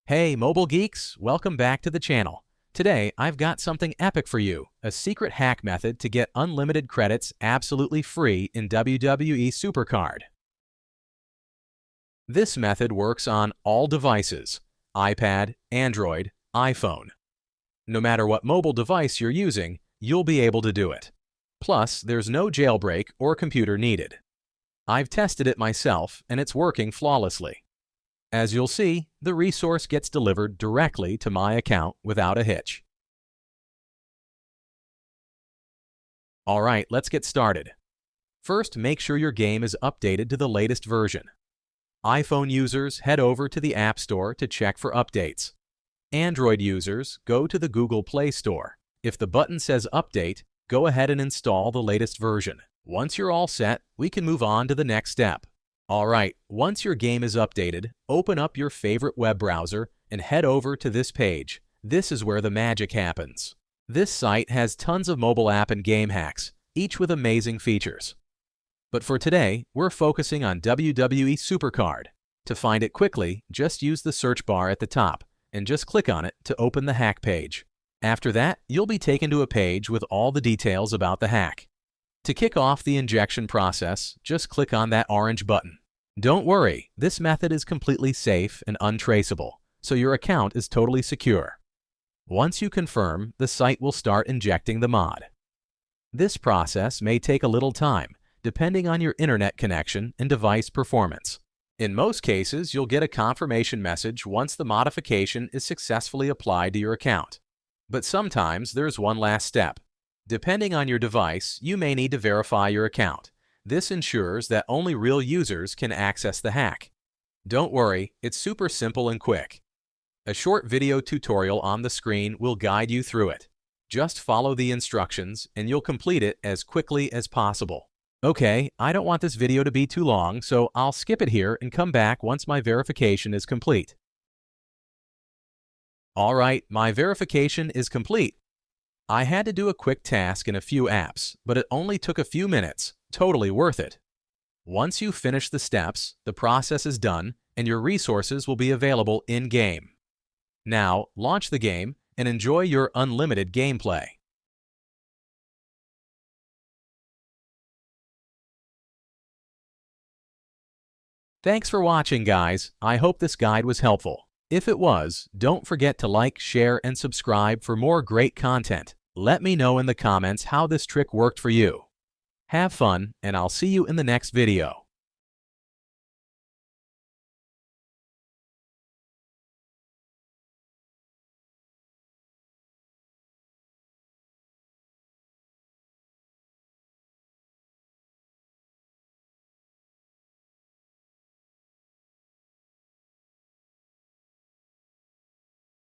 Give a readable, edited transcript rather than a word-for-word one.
Hey mobile geeks, welcome back to the channel. Today I've got something epic for you, a secret hack method to get unlimited credits absolutely free in WWE SuperCard. This method works on all devices: iPad, Android, iPhone. No matter what mobile device you're using, you'll be able to do it. Plus, there's no jailbreak or computer needed. I've tested it myself and it's working flawlessly. As you'll see, the resource gets delivered directly to my account without a hitch. Alright, let's get started. First, make sure your game is updated to the latest version. iPhone users head over to the App Store to check for updates. Android users go to the Google Play Store. If the button says Update, go ahead and install the latest version. Once you're all set, we can move on to the next step. Alright, once your game is updated, open up your favorite web browser and head over to this page. This is where the magic happens. This site has tons of mobile app and game hacks, each with amazing features. But for today, we're focusing on WWE SuperCard. To find it quickly, just use the search bar at the top and just click on it to open the hack page. After that, you'll be taken to a page with all the details about the hack. To kick off the injection process, just click on that orange button. Don't worry, this method is completely safe and untraceable, so your account is totally secure. Once you confirm, the site will start injecting the mod. This process may take a little time, depending on your internet connection and device performance. In most cases, you'll get a confirmation message once the modification is successfully applied to your account. But sometimes there's one last step. Depending on your device, you may need to verify your account. This ensures that only real users can access the hack. Don't worry, it's super simple and quick. A short video tutorial on the screen will guide you through it. Just follow the instructions and you'll complete it as quickly as possible. Okay, I don't want this video to be too long, so I'll skip it here and come back once my verification is complete. Alright, my verification is complete. I had to do a quick task in a few apps, but it only took a few minutes. Totally worth it. Once you finish the steps, the process is done and your resources will be available in-game. Now, launch the game and enjoy your unlimited gameplay. Thanks for watching, guys. I hope this guide was helpful. If it was, don't forget to like, share, and subscribe for more great content. Let me know in the comments how this trick worked for you. Have fun, and I'll see you in the next video.